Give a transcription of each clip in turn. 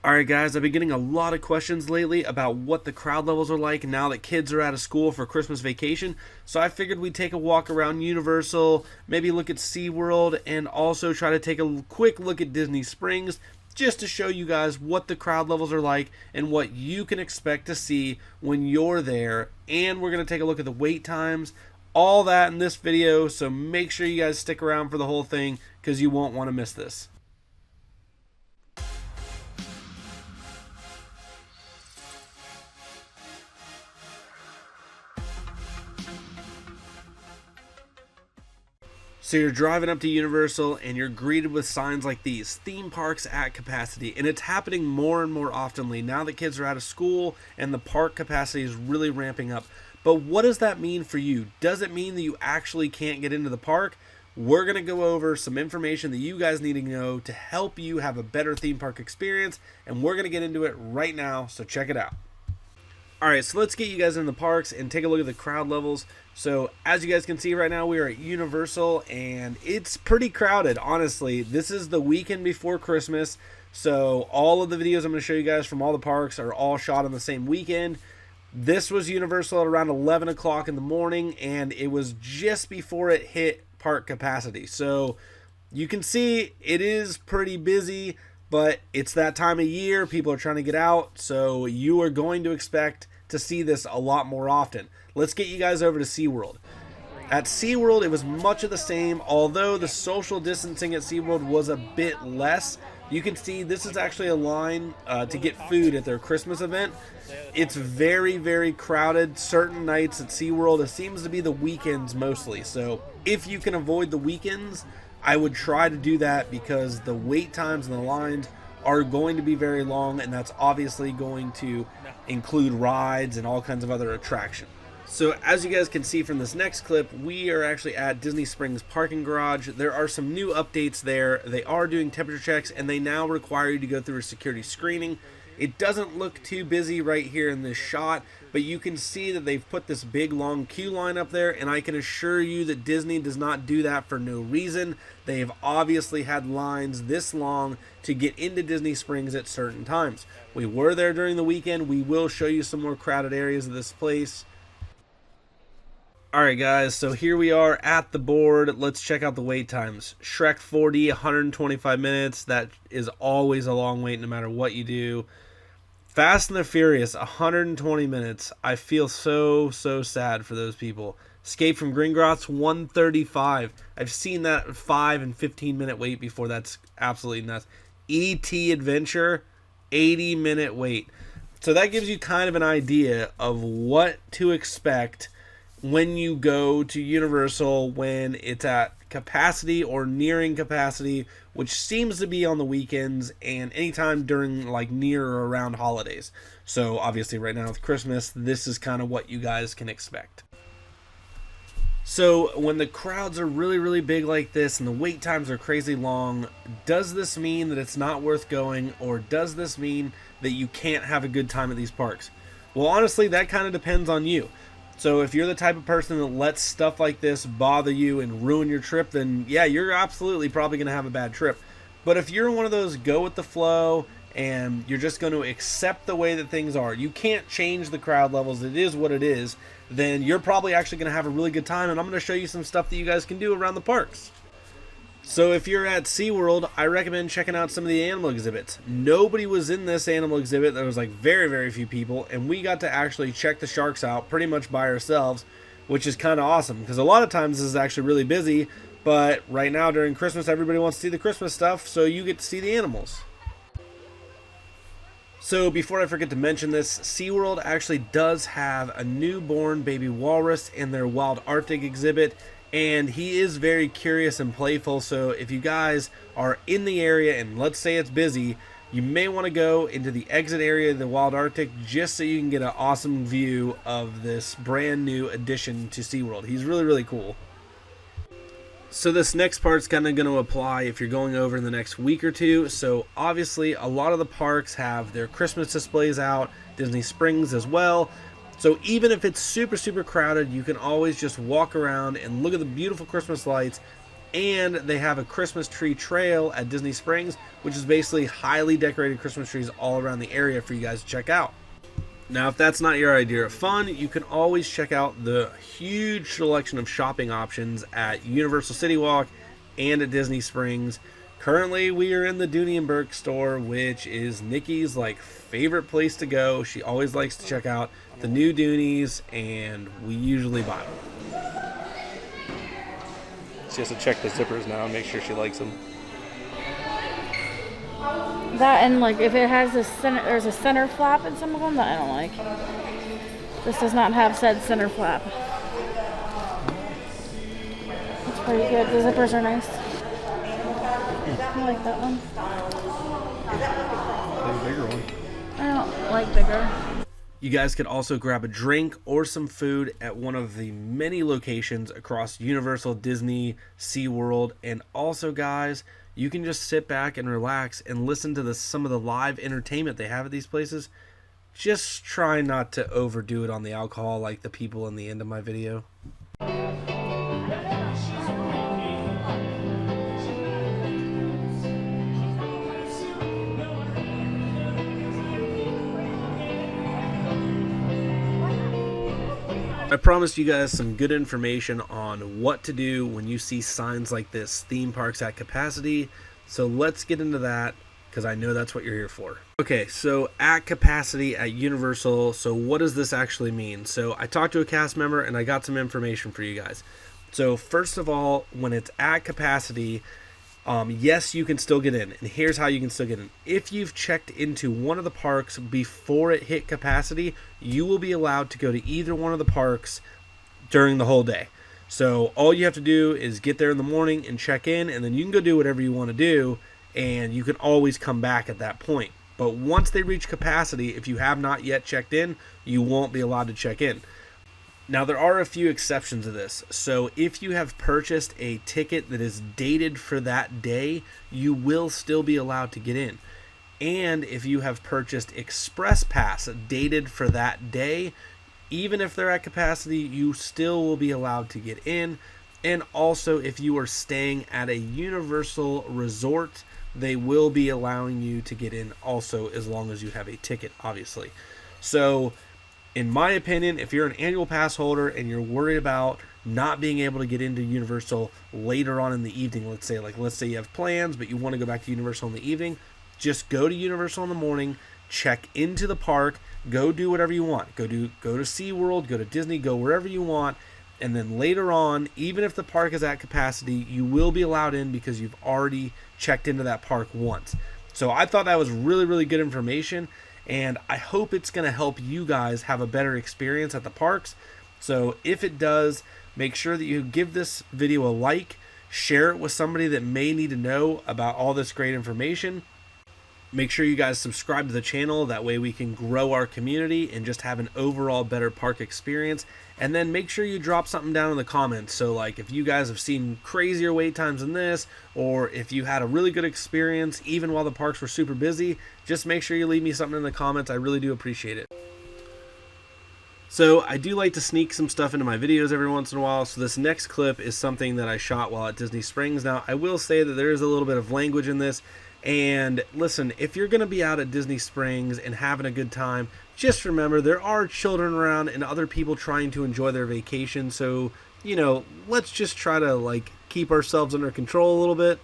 Alright guys, I've been getting a lot of questions lately about what the crowd levels are like now that kids are out of school for Christmas vacation. So I figured we'd take a walk around Universal, maybe look at SeaWorld, and also try to take a quick look at Disney Springs just to show you guys what the crowd levels are like and what you can expect to see when you're there. And we're going to take a look at the wait times, all that in this video, so make sure you guys stick around for the whole thing because you won't want to miss this. So you're driving up to Universal and you're greeted with signs like these: theme parks at capacity. And it's happening more and more oftenly now that kids are out of school and the park capacity is really ramping up. But what does that mean for you? Does it mean that you actually can't get into the park? We're going to go over some information that you guys need to know to help you have a better theme park experience. And we're going to get into it right now, so check it out. Alright, so let's get you guys in the parks and take a look at the crowd levels. So as you guys can see right now, we are at Universal and it's pretty crowded, honestly. This is the weekend before Christmas, so all of the videos I'm going to show you guys from all the parks are all shot on the same weekend. This was Universal at around 11 o'clock in the morning, and it was just before it hit park capacity. So you can see it is pretty busy, but it's that time of year. People are trying to get out, so you are going to expect to see this a lot more often. Let's get you guys over to SeaWorld. At SeaWorld, it was much of the same, although the social distancing at SeaWorld was a bit less. You can see this is actually a line to get food at their Christmas event. It's very, very crowded certain nights at SeaWorld. It seems to be the weekends mostly. So if you can avoid the weekends, I would try to do that because the wait times and the lines are going to be very long, and that's obviously going to include rides and all kinds of other attractions. So as you guys can see from this next clip, we are actually at Disney Springs parking garage. There are some new updates there. They are doing temperature checks, and they now require you to go through a security screening. It doesn't look too busy right here in this shot, but you can see that they've put this big long queue line up there, and I can assure you that Disney does not do that for no reason. They've obviously had lines this long to get into Disney Springs at certain times. We were there during the weekend. We will show you some more crowded areas of this place. Alright guys, so here we are at the board. Let's check out the wait times. Shrek 4D, 125 minutes. That is always a long wait no matter what you do. Fast and the Furious, 120 minutes. I feel so sad for those people. Escape from Gringotts, 135. I've seen that 5 and 15 minute wait before. That's absolutely nuts. E.T. Adventure, 80-minute wait. So that gives you kind of an idea of what to expect when you go to Universal when it's at capacity or nearing capacity, which seems to be on the weekends and anytime during like near or around holidays. So obviously right now with Christmas, this is kind of what you guys can expect. So when the crowds are really big like this and the wait times are crazy long, does this mean that it's not worth going, or does this mean that you can't have a good time at these parks? Well, honestly, that kind of depends on you. So if you're the type of person that lets stuff like this bother you and ruin your trip, then yeah, you're absolutely probably going to have a bad trip. But if you're one of those go with the flow and you're just going to accept the way that things are, you can't change the crowd levels, it is what it is, then you're probably actually going to have a really good time. And I'm going to show you some stuff that you guys can do around the parks. So if you're at SeaWorld, I recommend checking out some of the animal exhibits. Nobody was in this animal exhibit. There was like very few people, and we got to actually check the sharks out pretty much by ourselves, which is kind of awesome because a lot of times this is actually really busy, but right now during Christmas everybody wants to see the Christmas stuff, so you get to see the animals. So before I forget to mention this, SeaWorld actually does have a newborn baby walrus in their Wild Arctic exhibit, and he is very curious and playful. So if you guys are in the area and let's say it's busy, you may want to go into the exit area of the Wild Arctic just so you can get an awesome view of this brand new addition to SeaWorld. He's really cool. So this next part's kind of going to apply if you're going over in the next week or two. So obviously a lot of the parks have their Christmas displays out, Disney Springs as well. So even if it's super crowded, you can always just walk around and look at the beautiful Christmas lights And they have a Christmas tree trail at Disney Springs, which is basically highly decorated Christmas trees all around the area for you guys to check out. Now, if that's not your idea of fun, you can always check out the huge selection of shopping options at Universal City Walk and at Disney Springs. Currently, we are in the Dooney and Burke store, which is Nikki's favorite place to go. She always likes to check out the new Doonies, and we usually buy them. She has to check the zippers now and make sure she likes them. That and if it has a center, there's a center flap in some of them that I don't like. This does not have said center flap. It's pretty good. The zippers are nice. I like that one. The bigger one. I don't like bigger. You guys could also grab a drink or some food at one of the many locations across Universal, Disney, SeaWorld, and also, guys, you can just sit back and relax and listen to some of the live entertainment they have at these places. Just try not to overdo it on the alcohol like the people in the end of my video. I promised you guys some good information on what to do when you see signs like this, theme parks at capacity. So let's get into that, because I know that's what you're here for. Okay, so at capacity at Universal, so what does this actually mean? So I talked to a cast member and I got some information for you guys. So first of all, when it's at capacity, yes, you can still get in, and here's how you can still get in. If you've checked into one of the parks before it hit capacity, you will be allowed to go to either one of the parks during the whole day. So all you have to do is get there in the morning and check in, and then you can go do whatever you want to do, and you can always come back at that point. But once they reach capacity, if you have not yet checked in, you won't be allowed to check in. Now, there are a few exceptions to this. So if you have purchased a ticket that is dated for that day, you will still be allowed to get in. And if you have purchased Express Pass dated for that day, even if they're at capacity, you still will be allowed to get in. And also, if you are staying at a Universal resort, they will be allowing you to get in also, as long as you have a ticket, obviously. So in my opinion, if you're an annual pass holder and you're worried about not being able to get into Universal later on in the evening, let's say you have plans, but you want to go back to Universal in the evening, just go to Universal in the morning, check into the park, go do whatever you want. Go to SeaWorld, go to Disney, go wherever you want. And then later on, even if the park is at capacity, you will be allowed in because you've already checked into that park once. So I thought that was really, really good information. And I hope it's going to help you guys have a better experience at the parks. So if it does, make sure that you give this video a like, share it with somebody that may need to know about all this great information. Make sure you guys subscribe to the channel. That way we can grow our community and just have an overall better park experience. And then make sure you drop something down in the comments. So if you guys have seen crazier wait times than this, or if you had a really good experience even while the parks were super busy, just make sure you leave me something in the comments. I really do appreciate it. So I do like to sneak some stuff into my videos every once in a while. So this next clip is something that I shot while at Disney Springs. Now, I will say that there is a little bit of language in this. And listen, if you're going to be out at Disney Springs and having a good time, just remember there are children around and other people trying to enjoy their vacation. So, let's just try to keep ourselves under control a little bit.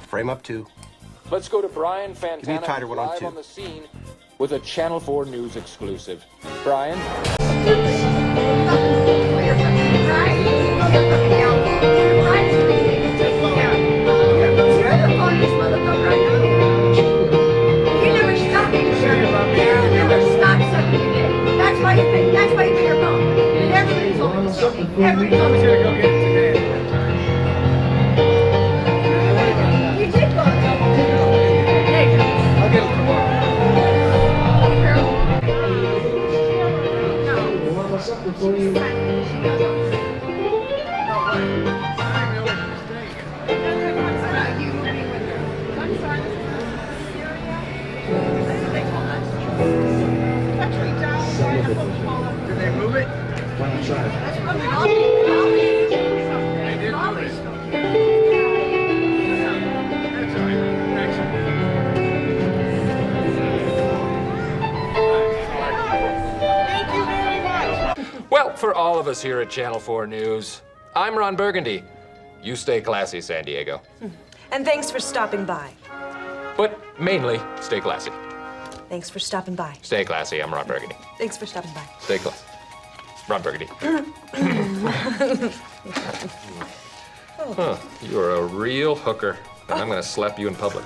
Frame up 2. Let's go to Brian Fantana live 2. on the scene with a Channel 4 News exclusive. Brian? Everybody told me to go get it today. You did go. Hey, I'll get it tomorrow. Did they move it? That's Well, for all of us here at Channel 4 News, I'm Ron Burgundy. You stay classy, San Diego. And thanks for stopping by. But mainly, stay classy. Thanks for stopping by. Stay classy, I'm Ron Burgundy. Thanks for stopping by. Stay classy. Ron Burgundy. Huh, you are a real hooker, and I'm gonna slap you in public.